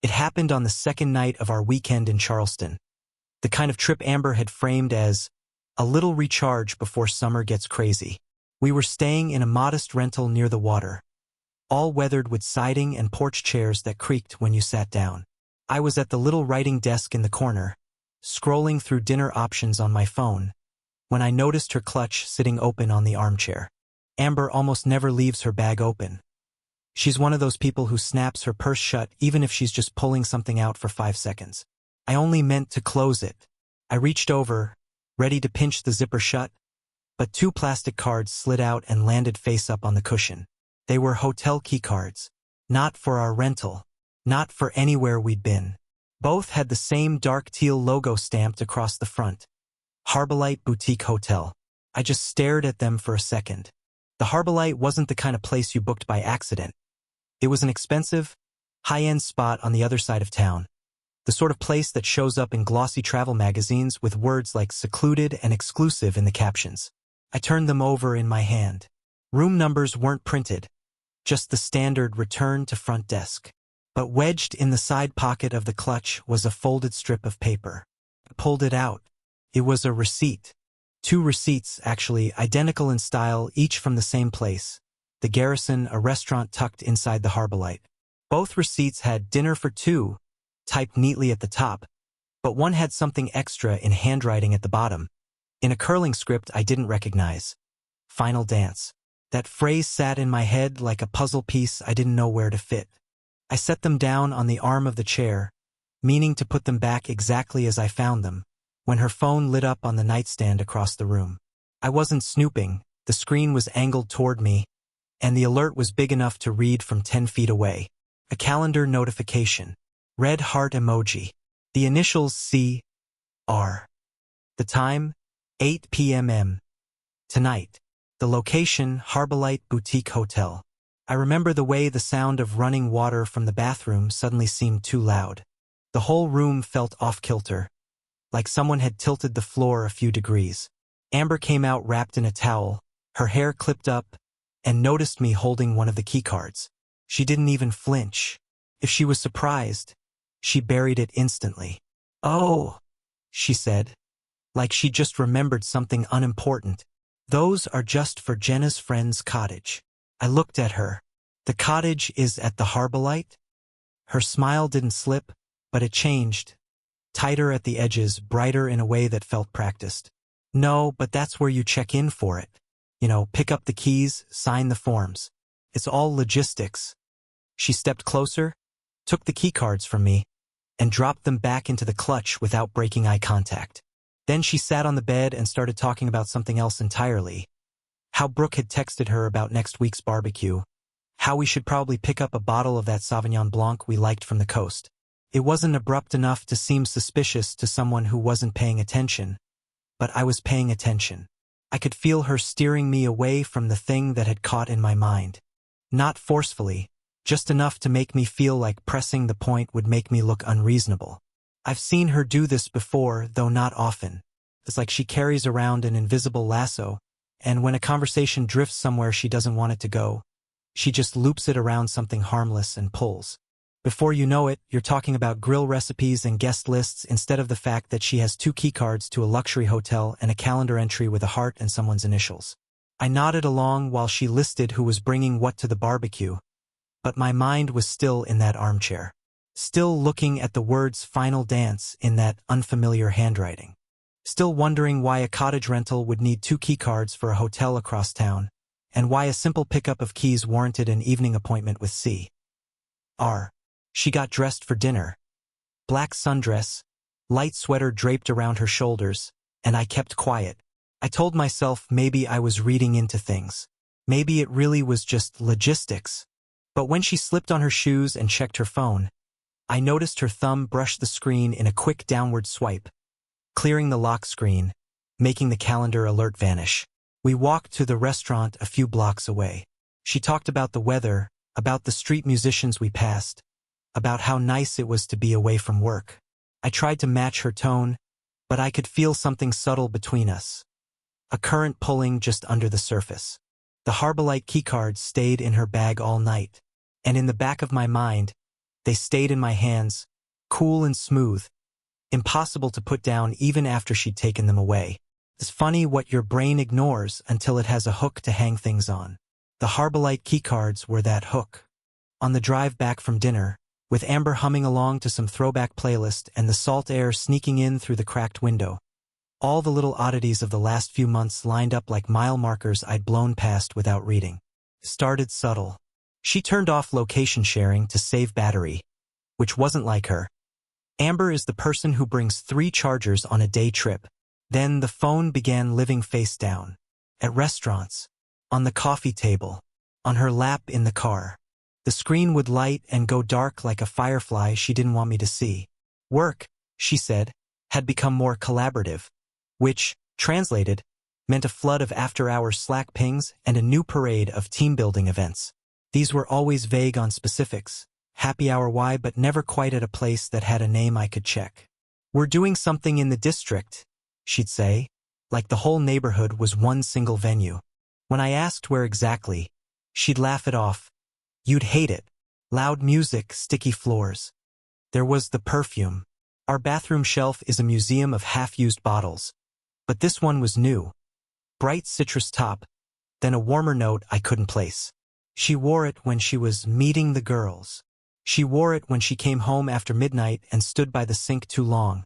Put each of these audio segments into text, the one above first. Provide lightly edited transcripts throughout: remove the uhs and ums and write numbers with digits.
It happened on the second night of our weekend in Charleston. The kind of trip Amber had framed as a little recharge before summer gets crazy. We were staying in a modest rental near the water, all weathered with siding and porch chairs that creaked when you sat down. I was at the little writing desk in the corner, scrolling through dinner options on my phone, when I noticed her clutch sitting open on the armchair. Amber almost never leaves her bag open. She's one of those people who snaps her purse shut even if she's just pulling something out for 5 seconds. I only meant to close it. I reached over, ready to pinch the zipper shut, but 2 plastic cards slid out and landed face up on the cushion. They were hotel key cards. Not for our rental. Not for anywhere we'd been. Both had the same dark teal logo stamped across the front. Harbolite Boutique Hotel. I just stared at them for a second. The Harbolite wasn't the kind of place you booked by accident. It was an expensive, high-end spot on the other side of town. The sort of place that shows up in glossy travel magazines with words like secluded and exclusive in the captions. I turned them over in my hand. Room numbers weren't printed, just the standard return to front desk. But wedged in the side pocket of the clutch was a folded strip of paper. I pulled it out. It was a receipt. 2 receipts, actually, identical in style, each from the same place. The Garrison, a restaurant tucked inside the Harbolite. Both receipts had dinner for 2, typed neatly at the top, but one had something extra in handwriting at the bottom, in a curling script I didn't recognize. Final dance. That phrase sat in my head like a puzzle piece I didn't know where to fit. I set them down on the arm of the chair, meaning to put them back exactly as I found them, when her phone lit up on the nightstand across the room. I wasn't snooping, the screen was angled toward me, and the alert was big enough to read from 10 feet away. A calendar notification. Red heart emoji. The initials C.R. The time, 8 p.m. Tonight. The location, Harbolite Boutique Hotel. I remember the way the sound of running water from the bathroom suddenly seemed too loud. The whole room felt off-kilter, like someone had tilted the floor a few degrees. Amber came out wrapped in a towel, her hair clipped up, and noticed me holding one of the keycards. She didn't even flinch. If she was surprised, she buried it instantly. "Oh," she said, like she just remembered something unimportant. "Those are just for Jenna's friend's cottage." I looked at her. "The cottage is at the Harbolite?" Her smile didn't slip, but it changed. Tighter at the edges, brighter in a way that felt practiced. "No, but that's where you check in for it. Pick up the keys, sign the forms. It's all logistics." She stepped closer, took the keycards from me, and dropped them back into the clutch without breaking eye contact. Then she sat on the bed and started talking about something else entirely. How Brooke had texted her about next week's barbecue. How we should probably pick up a bottle of that Sauvignon Blanc we liked from the coast. It wasn't abrupt enough to seem suspicious to someone who wasn't paying attention, but I was paying attention. I could feel her steering me away from the thing that had caught in my mind. Not forcefully, just enough to make me feel like pressing the point would make me look unreasonable. I've seen her do this before, though not often. It's like she carries around an invisible lasso, and when a conversation drifts somewhere she doesn't want it to go, she just loops it around something harmless and pulls. Before you know it, you're talking about grill recipes and guest lists instead of the fact that she has 2 keycards to a luxury hotel and a calendar entry with a heart and someone's initials. I nodded along while she listed who was bringing what to the barbecue, but my mind was still in that armchair. Still looking at the words final dance in that unfamiliar handwriting. Still wondering why a cottage rental would need 2 keycards for a hotel across town, and why a simple pickup of keys warranted an evening appointment with C.R. She got dressed for dinner. Black sundress, light sweater draped around her shoulders, and I kept quiet. I told myself maybe I was reading into things. Maybe it really was just logistics. But when she slipped on her shoes and checked her phone, I noticed her thumb brush the screen in a quick downward swipe, clearing the lock screen, making the calendar alert vanish. We walked to the restaurant a few blocks away. She talked about the weather, about the street musicians we passed, about how nice it was to be away from work. I tried to match her tone, but I could feel something subtle between us. A current pulling just under the surface. The Harbolite keycards stayed in her bag all night, and in the back of my mind, They stayed in my hands, cool and smooth, impossible to put down even after she'd taken them away. It's funny what your brain ignores until it has a hook to hang things on. The Harbolite keycards were that hook. On the drive back from dinner, with Amber humming along to some throwback playlist and the salt air sneaking in through the cracked window, all the little oddities of the last few months lined up like mile markers I'd blown past without reading. Started subtle. She turned off location sharing to save battery, which wasn't like her. Amber is the person who brings 3 chargers on a day trip. Then the phone began living face down. At restaurants, on the coffee table, on her lap in the car. The screen would light and go dark like a firefly she didn't want me to see. Work, she said, had become more collaborative, which, translated, meant a flood of after-hours Slack pings and a new parade of team-building events. These were always vague on specifics, happy hour why, but never quite at a place that had a name I could check. We're doing something in the district, she'd say, like the whole neighborhood was one single venue. When I asked where exactly, she'd laugh it off. You'd hate it. Loud music, sticky floors. There was the perfume. Our bathroom shelf is a museum of half-used bottles. But this one was new. Bright citrus top, then a warmer note I couldn't place. She wore it when she was meeting the girls. She wore it when she came home after midnight and stood by the sink too long,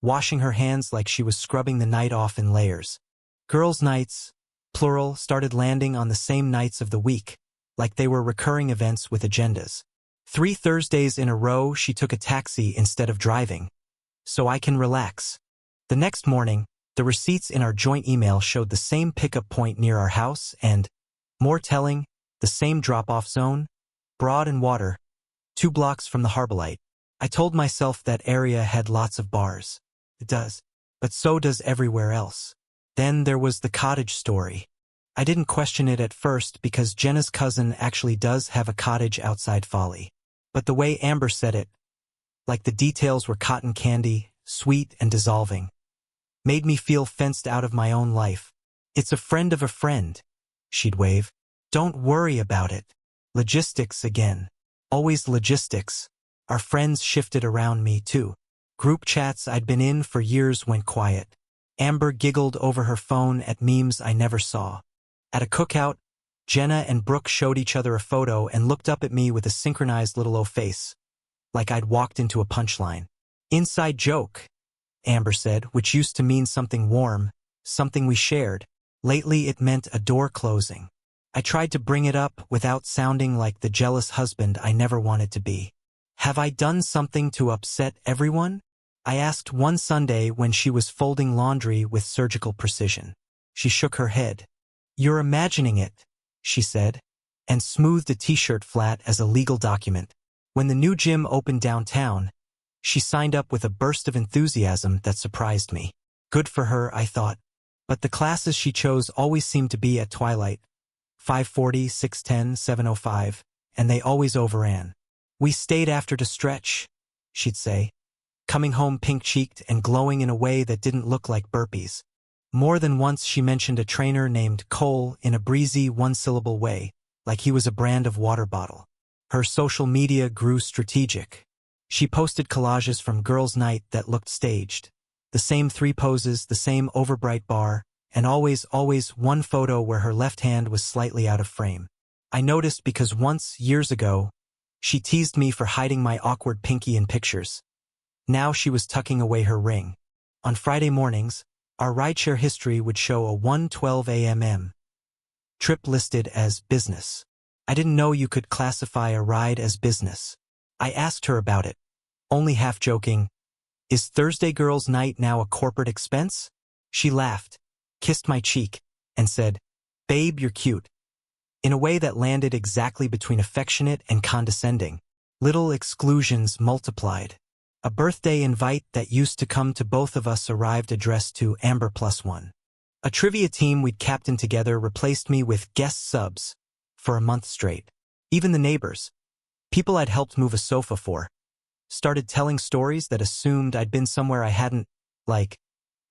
washing her hands like she was scrubbing the night off in layers. Girls' nights, plural, started landing on the same nights of the week, like they were recurring events with agendas. 3 Thursdays in a row she took a taxi instead of driving, so I can relax. The next morning, the receipts in our joint email showed the same pickup point near our house and, more telling, the same drop-off zone, Broad and Water, 2 blocks from the Harbolite. I told myself that area had lots of bars. It does. But so does everywhere else. Then there was the cottage story. I didn't question it at first because Jenna's cousin actually does have a cottage outside Folly. But the way Amber said it, like the details were cotton candy, sweet and dissolving, made me feel fenced out of my own life. It's a friend of a friend, she'd wave. Don't worry about it. Logistics again. Always logistics. Our friends shifted around me too. Group chats I'd been in for years went quiet. Amber giggled over her phone at memes I never saw. At a cookout, Jenna and Brooke showed each other a photo and looked up at me with a synchronized little O-face, like I'd walked into a punchline. Inside joke, Amber said, which used to mean something warm, something we shared. Lately it meant a door closing. I tried to bring it up without sounding like the jealous husband I never wanted to be. Have I done something to upset everyone? I asked one Sunday when she was folding laundry with surgical precision. She shook her head. You're imagining it, she said, and smoothed a t-shirt flat as a legal document. When the new gym opened downtown, she signed up with a burst of enthusiasm that surprised me. Good for her, I thought. But the classes she chose always seemed to be at twilight. 5:40, 6:10, 7:05, and they always overran. We stayed after to stretch, she'd say, coming home pink-cheeked and glowing in a way that didn't look like burpees. More than once she mentioned a trainer named Cole in a breezy one-syllable way, like he was a brand of water bottle. Her social media grew strategic. She posted collages from girls' night that looked staged. The same 3 poses, the same overbright bar, and always one photo where her left hand was slightly out of frame. I noticed because once, years ago, she teased me for hiding my awkward pinky in pictures. Now she was tucking away her ring. On Friday mornings, our rideshare history would show a 1:12 a.m. trip listed as business. I didn't know you could classify a ride as business. I asked her about it, only half joking, is Thursday girls' night now a corporate expense? She laughed, kissed my cheek, and said, Babe, you're cute, in a way that landed exactly between affectionate and condescending. Little exclusions multiplied. A birthday invite that used to come to both of us arrived addressed to Amber +1. A trivia team we'd captained together replaced me with guest subs for a month straight. Even the neighbors, people I'd helped move a sofa for, started telling stories that assumed I'd been somewhere I hadn't, like,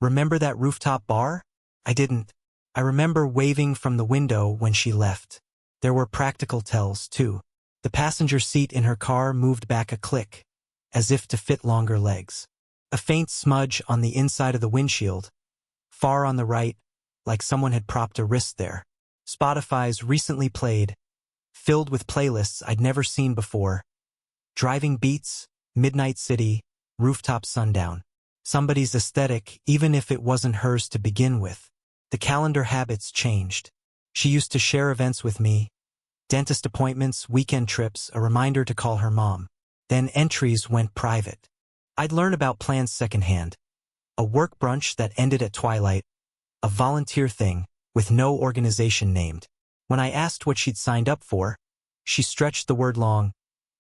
remember that rooftop bar? I didn't. I remember waving from the window when she left. There were practical tells, too. The passenger seat in her car moved back a click, as if to fit longer legs. A faint smudge on the inside of the windshield, far on the right, like someone had propped a wrist there. Spotify's recently played, filled with playlists I'd never seen before. Driving beats, Midnight City, Rooftop Sundown. Somebody's aesthetic, even if it wasn't hers to begin with. The calendar habits changed. She used to share events with me, dentist appointments, weekend trips, a reminder to call her mom. Then entries went private. I'd learn about plans secondhand. A work brunch that ended at twilight, a volunteer thing, with no organization named. When I asked what she'd signed up for, she stretched the word long.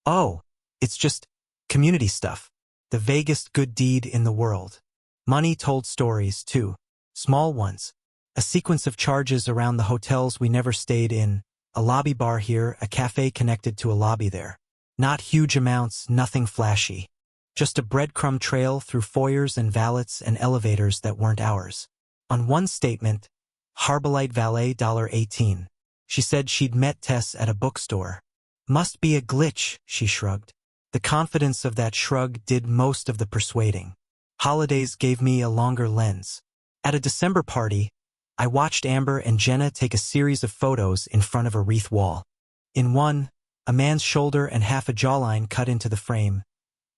Oh, it's just community stuff. The vaguest good deed in the world. Money told stories, too. Small ones. A sequence of charges around the hotels we never stayed in, a lobby bar here, a cafe connected to a lobby there. Not huge amounts, nothing flashy. Just a breadcrumb trail through foyers and valets and elevators that weren't ours. On one statement, Harbolite Valet $18. She said she'd met Tess at a bookstore. Must be a glitch, she shrugged. The confidence of that shrug did most of the persuading. Holidays gave me a longer lens. At a December party, I watched Amber and Jenna take a series of photos in front of a wreath wall. In one, a man's shoulder and half a jawline cut into the frame.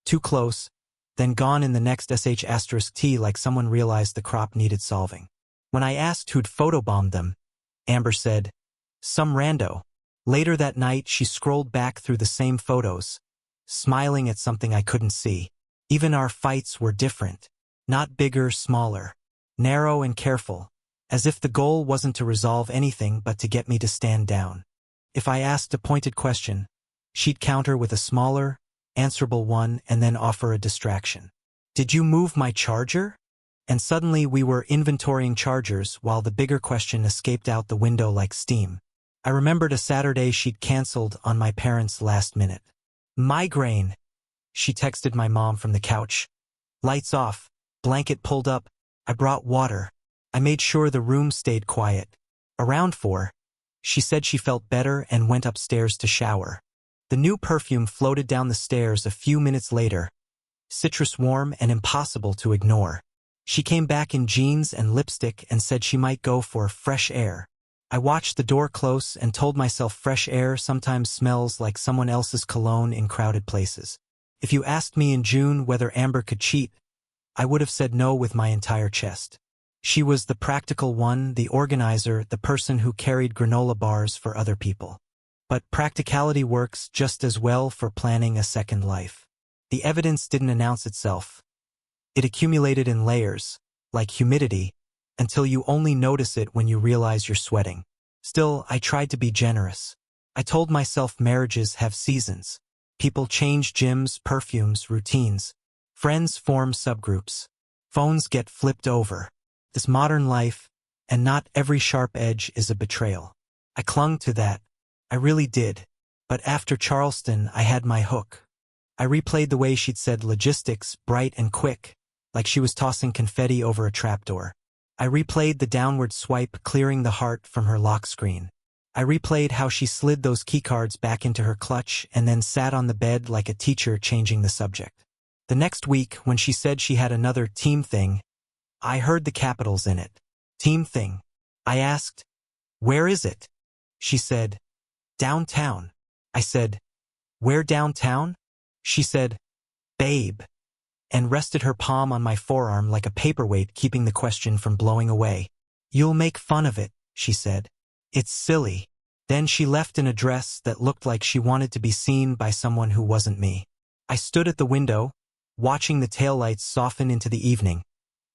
Too close, then gone in the next sh*t like someone realized the crop needed solving. When I asked who'd photobombed them, Amber said, some rando. Later that night she scrolled back through the same photos, smiling at something I couldn't see. Even our fights were different. Not bigger, smaller. Narrow and careful, as if the goal wasn't to resolve anything but to get me to stand down. If I asked a pointed question, she'd counter with a smaller, answerable one and then offer a distraction. Did you move my charger? And suddenly we were inventorying chargers while the bigger question escaped out the window like steam. I remembered a Saturday she'd canceled on my parents last minute. Migraine, she texted my mom from the couch. Lights off, blanket pulled up, I brought water. I made sure the room stayed quiet. Around 4, she said she felt better and went upstairs to shower. The new perfume floated down the stairs a few minutes later, citrus warm and impossible to ignore. She came back in jeans and lipstick and said she might go for fresh air. I watched the door close and told myself fresh air sometimes smells like someone else's cologne in crowded places. If you asked me in June whether Amber could cheat, I would have said no with my entire chest. She was the practical one, the organizer, the person who carried granola bars for other people. But practicality works just as well for planning a second life. The evidence didn't announce itself. It accumulated in layers, like humidity, until you only notice it when you realize you're sweating. Still, I tried to be generous. I told myself marriages have seasons. People change gyms, perfumes, routines. Friends form subgroups. Phones get flipped over. This modern life, and not every sharp edge is a betrayal. I clung to that. I really did. But after Charleston, I had my hook. I replayed the way she'd said logistics, bright and quick, like she was tossing confetti over a trapdoor. I replayed the downward swipe clearing the heart from her lock screen. I replayed how she slid those keycards back into her clutch and then sat on the bed like a teacher changing the subject. The next week, when she said she had another team thing, I heard the capitals in it. Team thing. I asked, where is it? She said, downtown. I said, where downtown? She said, babe, and rested her palm on my forearm like a paperweight, keeping the question from blowing away. You'll make fun of it, she said. It's silly. Then she left an address that looked like she wanted to be seen by someone who wasn't me. I stood at the window, watching the taillights soften into the evening,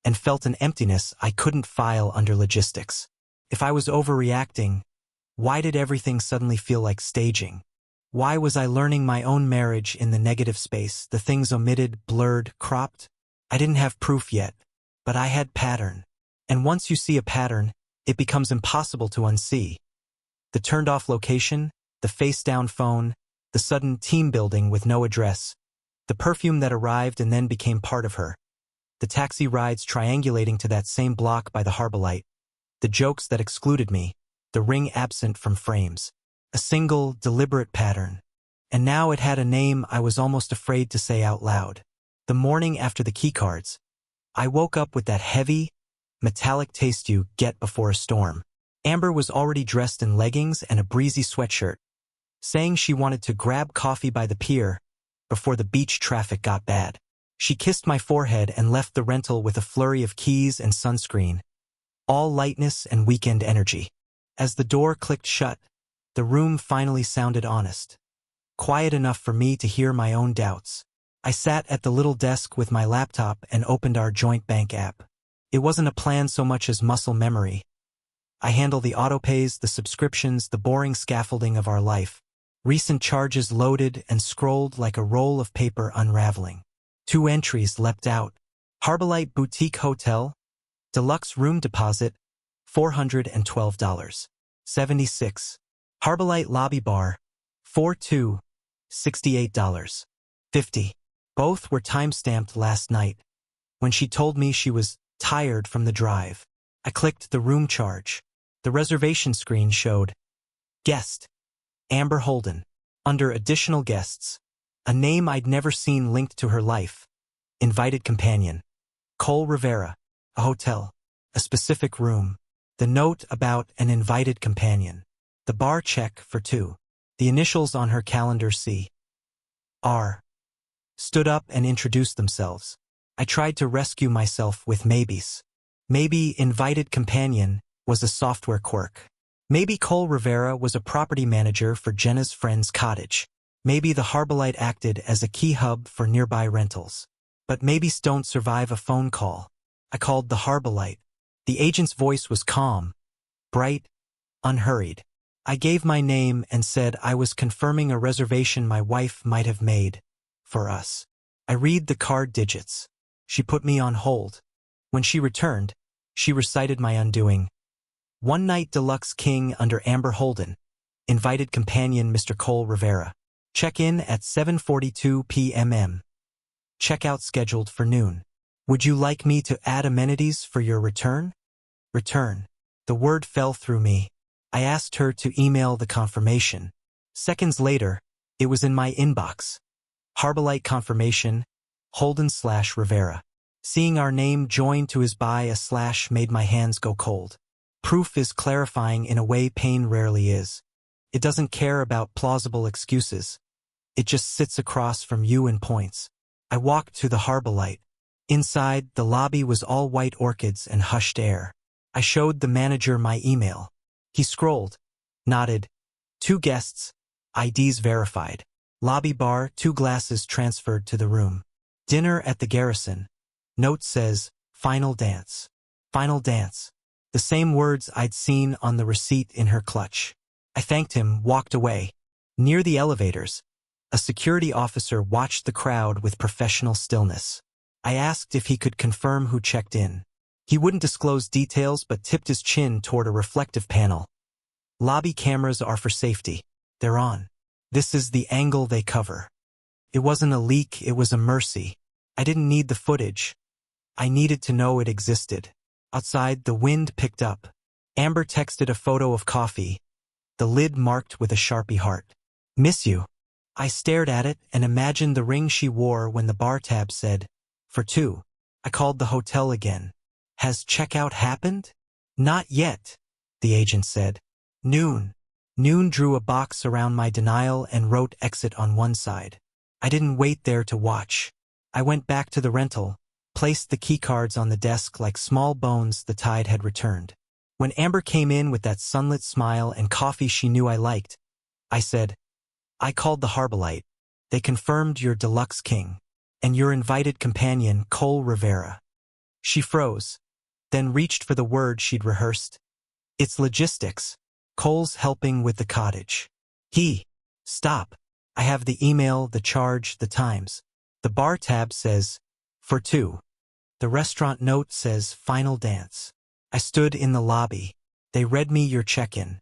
and felt an emptiness I couldn't file under logistics. If I was overreacting, why did everything suddenly feel like staging? Why was I learning my own marriage in the negative space, the things omitted, blurred, cropped? I didn't have proof yet, but I had pattern. And once you see a pattern, it becomes impossible to unsee. The turned-off location, the face-down phone, the sudden team building with no address, the perfume that arrived and then became part of her, the taxi rides triangulating to that same block by the Harbolite, the jokes that excluded me, the ring absent from frames. A single, deliberate pattern. And now it had a name I was almost afraid to say out loud. The morning after the keycards, I woke up with that heavy, metallic taste you get before a storm. Amber was already dressed in leggings and a breezy sweatshirt, saying she wanted to grab coffee by the pier before the beach traffic got bad. She kissed my forehead and left the rental with a flurry of keys and sunscreen, all lightness and weekend energy. As the door clicked shut, the room finally sounded honest, quiet enough for me to hear my own doubts. I sat at the little desk with my laptop and opened our joint bank app. It wasn't a plan so much as muscle memory. I handle the autopays, the subscriptions, the boring scaffolding of our life. Recent charges loaded and scrolled like a roll of paper unraveling. 2 entries leapt out. Harbolite Boutique Hotel, deluxe room deposit, $412. 76. Harbolite Lobby Bar, 4-2, $68. 50. Both were time-stamped last night, when she told me she was tired from the drive. I clicked the room charge. The reservation screen showed guest, Amber Holden. Under additional guests, a name I'd never seen linked to her life. Invited companion, Cole Rivera. A hotel, a specific room. The note about an invited companion. The bar check for 2. The initials on her calendar C.R. stood up and introduced themselves. I tried to rescue myself with maybes. Maybe invited companion was a software quirk. Maybe Cole Rivera was a property manager for Jenna's friend's cottage. Maybe the Harbolite acted as a key hub for nearby rentals. But maybes don't survive a phone call. I called the Harbolite. The agent's voice was calm, bright, unhurried. I gave my name and said I was confirming a reservation my wife might have made for us. I read the card digits. She put me on hold. When she returned, she recited my undoing. One night deluxe king under Amber Holden. Invited companion Mr. Cole Rivera. Check-in at 7:42 p.m. Checkout scheduled for noon. Would you like me to add amenities for your return? Return. The word fell through me. I asked her to email the confirmation. Seconds later, it was in my inbox. Harbolite confirmation, Holden/Rivera. Seeing our name joined to his by a slash made my hands go cold. Proof is clarifying in a way pain rarely is. It doesn't care about plausible excuses. It just sits across from you and points. I walked to the Harbolite. Inside, the lobby was all white orchids and hushed air. I showed the manager my email. He scrolled, nodded. 2 guests, IDs verified. Lobby bar, 2 glasses transferred to the room. Dinner at the Garrison. Note says, final dance. Final dance. The same words I'd seen on the receipt in her clutch. I thanked him, walked away. Near the elevators, a security officer watched the crowd with professional stillness. I asked if he could confirm who checked in. He wouldn't disclose details but tipped his chin toward a reflective panel. Lobby cameras are for safety. They're on. This is the angle they cover. It wasn't a leak, it was a mercy. I didn't need the footage. I needed to know it existed. Outside, the wind picked up. Amber texted a photo of coffee, the lid marked with a Sharpie heart. Miss you. I stared at it and imagined the ring she wore when the bar tab said, for 2. I called the hotel again. Has checkout happened? Not yet, the agent said. Noon. Noon drew a box around my denial and wrote exit on one side. I didn't wait there to watch. I went back to the rental, placed the keycards on the desk like small bones the tide had returned. When Amber came in with that sunlit smile and coffee she knew I liked, I said, I called the Harbolite. They confirmed you're deluxe king, and your invited companion, Cole Rivera. She froze, then reached for the word she'd rehearsed. It's logistics. Cole's helping with the cottage. Stop. I have the email, the charge, the times. The bar tab says, for 2. The restaurant note says, final dance. I stood in the lobby. They read me your check-in.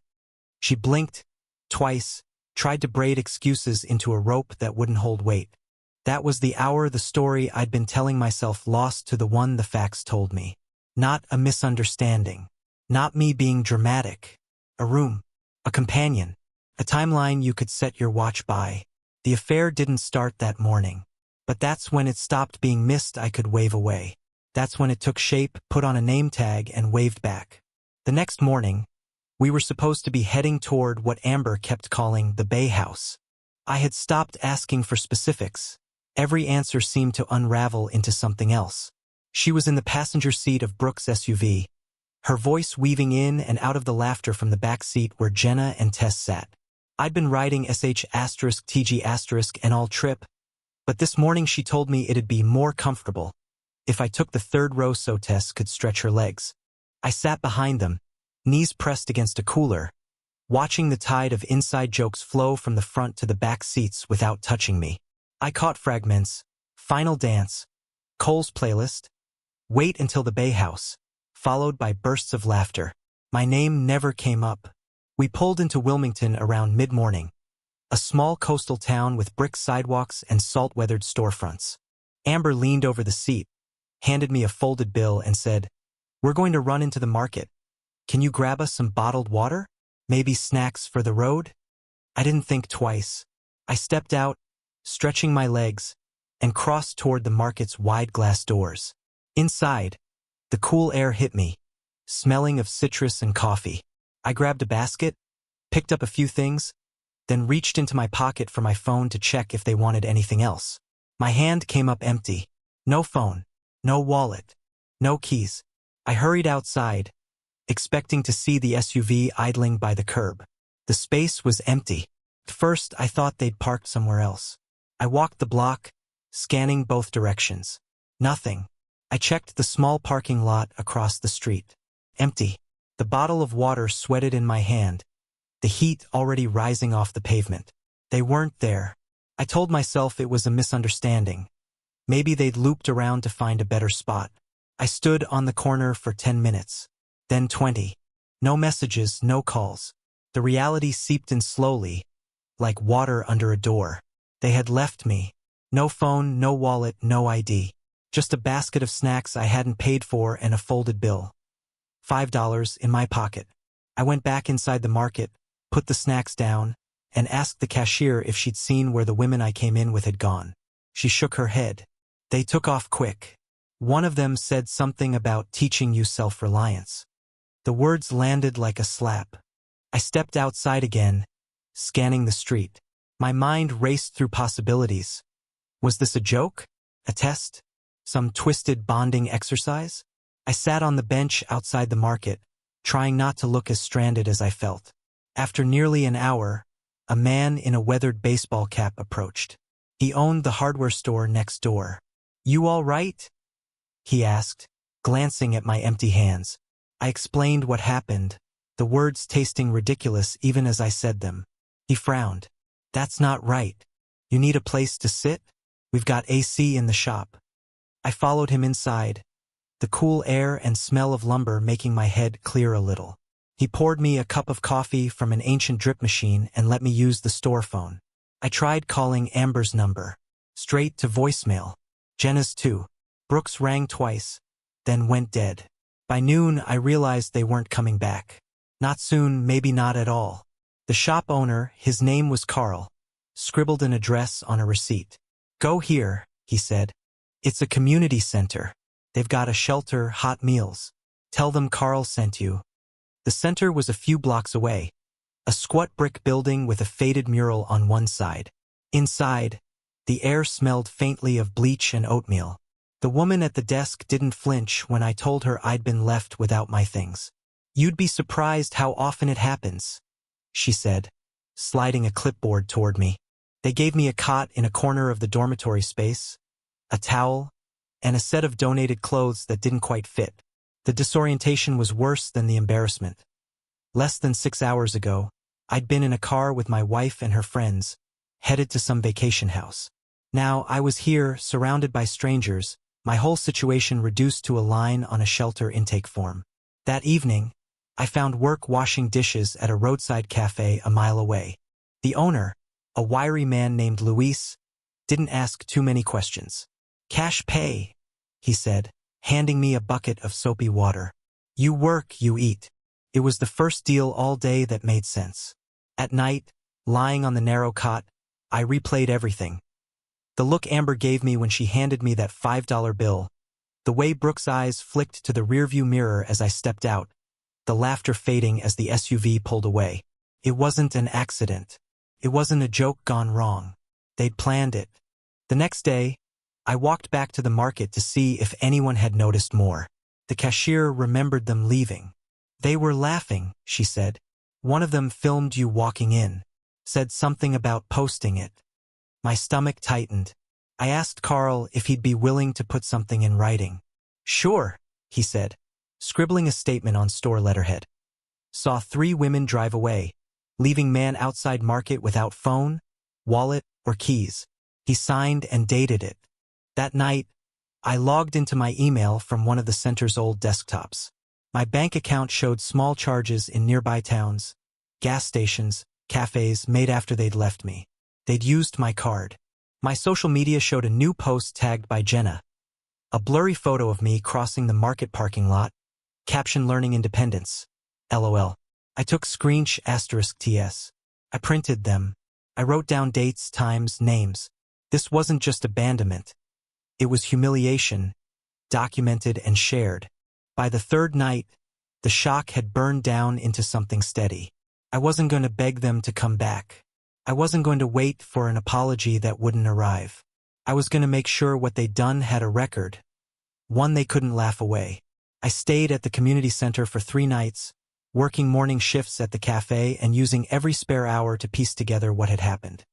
She blinked, twice, tried to braid excuses into a rope that wouldn't hold weight. That was the hour the story I'd been telling myself lost to the one the facts told me. Not a misunderstanding. Not me being dramatic. A room. A companion. A timeline you could set your watch by. The affair didn't start that morning. But that's when it stopped being mist I could wave away. That's when it took shape, put on a name tag, and waved back. The next morning, we were supposed to be heading toward what Amber kept calling the Bay House. I had stopped asking for specifics. Every answer seemed to unravel into something else. She was in the passenger seat of Brooke's SUV, her voice weaving in and out of the laughter from the back seat where Jenna and Tess sat. I'd been riding sh*TG* and all trip, but this morning she told me it'd be more comfortable if I took the third row so Tess could stretch her legs. I sat behind them, knees pressed against a cooler, watching the tide of inside jokes flow from the front to the back seats without touching me. I caught fragments: Final Dance, Cole's playlist, Wait Until the Bay House, followed by bursts of laughter. My name never came up. We pulled into Wilmington around mid-morning, a small coastal town with brick sidewalks and salt-weathered storefronts. Amber leaned over the seat, handed me a folded bill and said, "We're going to run into the market. Can you grab us some bottled water? Maybe snacks for the road?" I didn't think twice. I stepped out, stretching my legs, and crossed toward the market's wide glass doors. Inside, the cool air hit me, smelling of citrus and coffee. I grabbed a basket, picked up a few things, then reached into my pocket for my phone to check if they wanted anything else. My hand came up empty. No phone, no wallet, no keys. I hurried outside, expecting to see the SUV idling by the curb. The space was empty. At first, I thought they'd parked somewhere else. I walked the block, scanning both directions. Nothing. I checked the small parking lot across the street. Empty. The bottle of water sweated in my hand, the heat already rising off the pavement. They weren't there. I told myself it was a misunderstanding. Maybe they'd looped around to find a better spot. I stood on the corner for 10 minutes, then 20. No messages, no calls. The reality seeped in slowly, like water under a door. They had left me. No phone, no wallet, no ID. Just a basket of snacks I hadn't paid for and a folded bill. $5 in my pocket. I went back inside the market, put the snacks down, and asked the cashier if she'd seen where the women I came in with had gone. She shook her head. They took off quick. One of them said something about teaching you self-reliance. The words landed like a slap. I stepped outside again, scanning the street. My mind raced through possibilities. Was this a joke? A test? Some twisted bonding exercise? I sat on the bench outside the market, trying not to look as stranded as I felt. After nearly an hour, a man in a weathered baseball cap approached. He owned the hardware store next door. "You all right?" he asked, glancing at my empty hands. I explained what happened, the words tasting ridiculous even as I said them. He frowned. "That's not right. You need a place to sit? We've got AC in the shop." I followed him inside, the cool air and smell of lumber making my head clear a little. He poured me a cup of coffee from an ancient drip machine and let me use the store phone. I tried calling Amber's number. Straight to voicemail. Jenna's too. Brooks rang twice, then went dead. By noon, I realized they weren't coming back. Not soon, maybe not at all. The shop owner, his name was Carl, scribbled an address on a receipt. "Go here," he said. "It's a community center. They've got a shelter, hot meals. Tell them Carl sent you." The center was a few blocks away, a squat brick building with a faded mural on one side. Inside, the air smelled faintly of bleach and oatmeal. The woman at the desk didn't flinch when I told her I'd been left without my things. "You'd be surprised how often it happens," she said, sliding a clipboard toward me. They gave me a cot in a corner of the dormitory space, a towel, and a set of donated clothes that didn't quite fit. The disorientation was worse than the embarrassment. Less than 6 hours ago, I'd been in a car with my wife and her friends, headed to some vacation house. Now I was here, surrounded by strangers, my whole situation reduced to a line on a shelter intake form. That evening, I found work washing dishes at a roadside cafe a mile away. The owner, a wiry man named Luis, didn't ask too many questions. "Cash pay," he said, handing me a bucket of soapy water. "You work, you eat." It was the first deal all day that made sense. At night, lying on the narrow cot, I replayed everything. The look Amber gave me when she handed me that $5 bill, the way Brooke's eyes flicked to the rearview mirror as I stepped out, the laughter fading as the SUV pulled away. It wasn't an accident. It wasn't a joke gone wrong. They'd planned it. The next day, I walked back to the market to see if anyone had noticed more. The cashier remembered them leaving. They were laughing, she said. One of them filmed you walking in. Said something about posting it. My stomach tightened. I asked Carl if he'd be willing to put something in writing. Sure, he said, scribbling a statement on store letterhead. Saw 3 women drive away, leaving man outside market without phone, wallet, or keys. He signed and dated it. That night, I logged into my email from one of the center's old desktops. My bank account showed small charges in nearby towns, gas stations, cafes made after they'd left me. They'd used my card. My social media showed a new post tagged by Jenna. A blurry photo of me crossing the market parking lot. Caption learning independence. LOL. I took *TS. I printed them. I wrote down dates, times, names. This wasn't just abandonment. It was humiliation, documented and shared. By the 3rd night, the shock had burned down into something steady. I wasn't going to beg them to come back. I wasn't going to wait for an apology that wouldn't arrive. I was going to make sure what they'd done had a record, one they couldn't laugh away. I stayed at the community center for 3 nights, working morning shifts at the cafe and using every spare hour to piece together what had happened.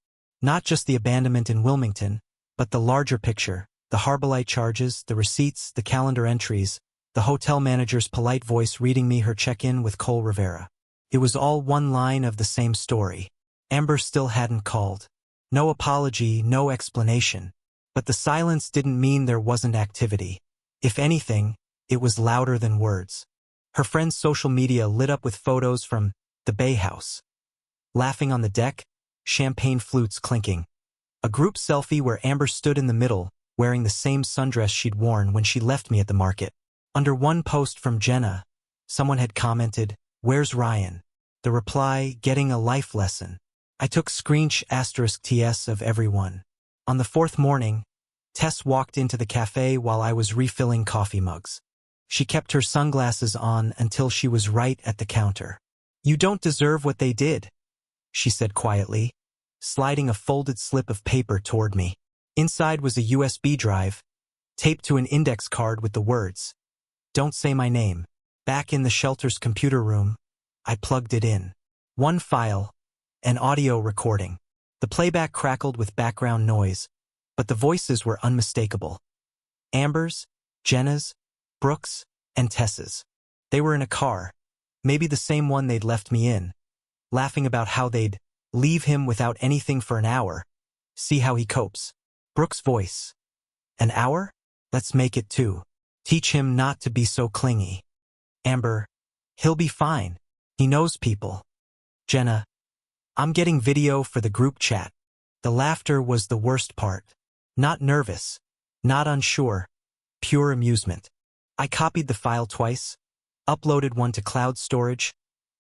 Not just the abandonment in Wilmington, but the larger picture, the Harbolite charges, the receipts, the calendar entries, the hotel manager's polite voice reading me her check-in with Cole Rivera. It was all one line of the same story. Amber still hadn't called. No apology, no explanation. But the silence didn't mean there wasn't activity. If anything, it was louder than words. Her friend's social media lit up with photos from the Bay House. Laughing on the deck, champagne flutes clinking. A group selfie where Amber stood in the middle, wearing the same sundress she'd worn when she left me at the market. Under one post from Jenna, someone had commented, "Where's Ryan?" The reply, "Getting a life lesson." I took *TS of everyone. On the 4th morning, Tess walked into the cafe while I was refilling coffee mugs. She kept her sunglasses on until she was right at the counter. "You don't deserve what they did," she said quietly, sliding a folded slip of paper toward me. Inside was a USB drive, taped to an index card with the words, "Don't say my name." Back in the shelter's computer room, I plugged it in. One file, an audio recording. The playback crackled with background noise, but the voices were unmistakable. Amber's, Jenna's, Brooke's, and Tess's. They were in a car, maybe the same one they'd left me in, laughing about how they'd leave him without anything for an hour. See how he copes. Brooke's voice. "An hour? Let's make it 2. Teach him not to be so clingy." Amber, "He'll be fine. He knows people." Jenna, "I'm getting video for the group chat." The laughter was the worst part. Not nervous, not unsure, pure amusement. I copied the file twice, uploaded one to cloud storage,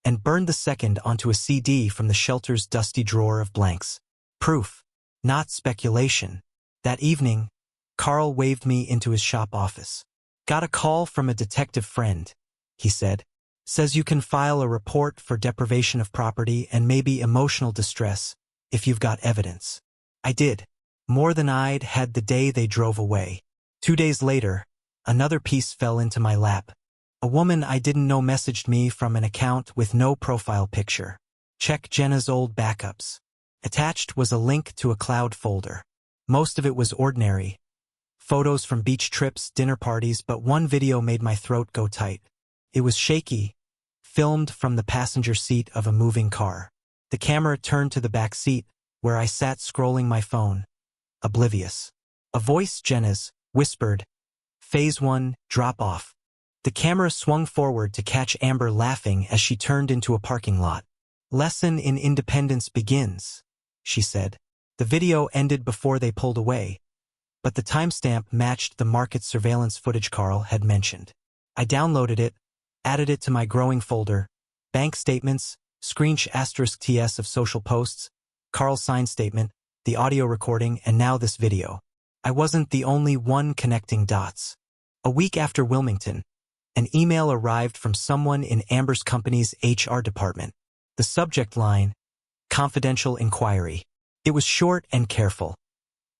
and burned the second onto a CD from the shelter's dusty drawer of blanks. Proof, not speculation. That evening, Carl waved me into his shop office. "Got a call from a detective friend," he said. "Says you can file a report for deprivation of property and maybe emotional distress if you've got evidence." I did. More than I'd had the day they drove away. 2 days later, another piece fell into my lap. A woman I didn't know messaged me from an account with no profile picture. Check Jenna's old backups. Attached was a link to a cloud folder. Most of it was ordinary. Photos from beach trips, dinner parties, but one video made my throat go tight. It was shaky, filmed from the passenger seat of a moving car. The camera turned to the back seat, where I sat scrolling my phone, oblivious. A voice, Jenna's, whispered, "Phase 1, drop off." The camera swung forward to catch Amber laughing as she turned into a parking lot. "Lesson in independence begins," she said. The video ended before they pulled away, but the timestamp matched the market surveillance footage Carl had mentioned. I downloaded it, added it to my growing folder, bank statements, *TS of social posts, Carl's signed statement, the audio recording, and now this video. I wasn't the only one connecting dots. A week after Wilmington, an email arrived from someone in Amber's company's HR department. The subject line, confidential inquiry. It was short and careful.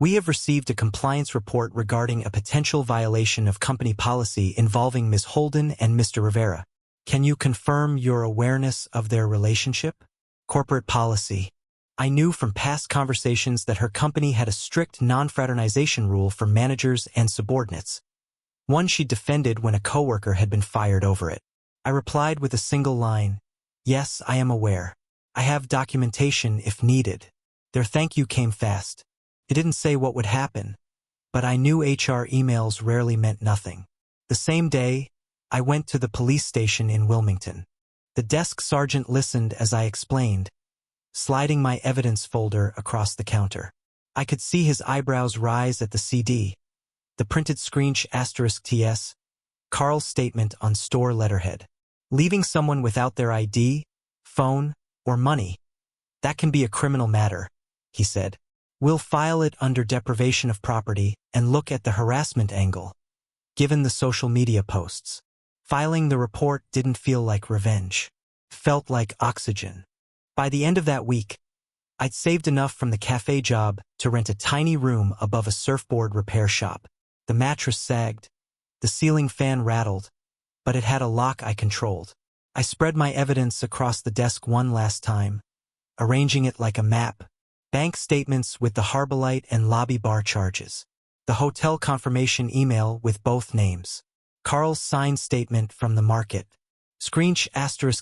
We have received a compliance report regarding a potential violation of company policy involving Ms. Holden and Mr. Rivera. Can you confirm your awareness of their relationship? Corporate policy. I knew from past conversations that her company had a strict non-fraternization rule for managers and subordinates. One she defended when a coworker had been fired over it. I replied with a single line, "Yes, I am aware. I have documentation if needed." Their thank you came fast. It didn't say what would happen, but I knew HR emails rarely meant nothing. The same day, I went to the police station in Wilmington. The desk sergeant listened as I explained, sliding my evidence folder across the counter. I could see his eyebrows rise at the CD, the printed screensh *TS, Carl's statement on store letterhead. Leaving someone without their ID, phone, or money, that can be a criminal matter, he said. We'll file it under deprivation of property and look at the harassment angle. Given the social media posts, filing the report didn't feel like revenge. It felt like oxygen. By the end of that week, I'd saved enough from the cafe job to rent a tiny room above a surfboard repair shop. The mattress sagged, the ceiling fan rattled, but it had a lock I controlled. I spread my evidence across the desk one last time, arranging it like a map. Bank statements with the Harbolite and lobby bar charges. The hotel confirmation email with both names. Carl's signed statement from the market. Screensh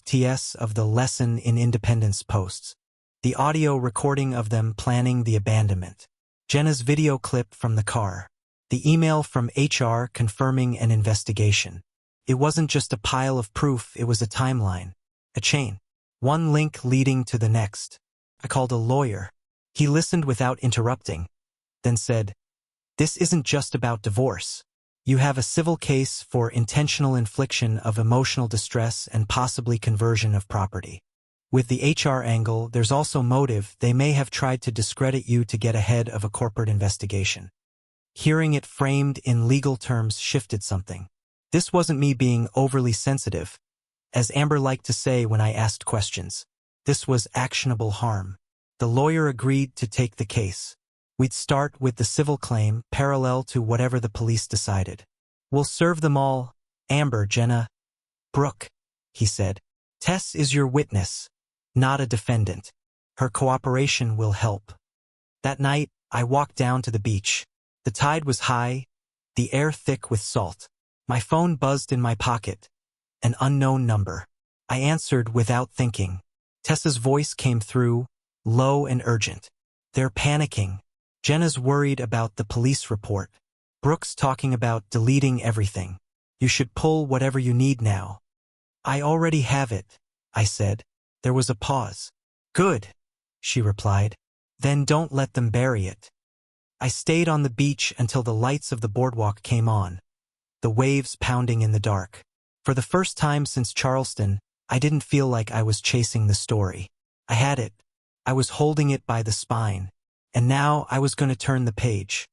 *TS of the lesson in Independence posts. The audio recording of them planning the abandonment. Jenna's video clip from the car. The email from HR confirming an investigation. It wasn't just a pile of proof, it was a timeline. A chain. One link leading to the next. I called a lawyer. He listened without interrupting, then said, "This isn't just about divorce. You have a civil case for intentional infliction of emotional distress and possibly conversion of property. With the HR angle, there's also motive. They may have tried to discredit you to get ahead of a corporate investigation." Hearing it framed in legal terms shifted something. This wasn't me being overly sensitive, as Amber liked to say when I asked questions. This was actionable harm. The lawyer agreed to take the case. We'd start with the civil claim, parallel to whatever the police decided. "We'll serve them all, Amber, Jenna, Brooke," he said. "Tess is your witness, not a defendant. Her cooperation will help." That night, I walked down to the beach. The tide was high, the air thick with salt. My phone buzzed in my pocket. An unknown number. I answered without thinking. Tessa's voice came through, low and urgent. "They're panicking. Jenna's worried about the police report. Brooke's talking about deleting everything. You should pull whatever you need now." "I already have it," I said. There was a pause. "Good," she replied. "Then don't let them bury it." I stayed on the beach until the lights of the boardwalk came on, the waves pounding in the dark. For the first time since Charleston, I didn't feel like I was chasing the story. I had it. I was holding it by the spine. And now I was going to turn the page.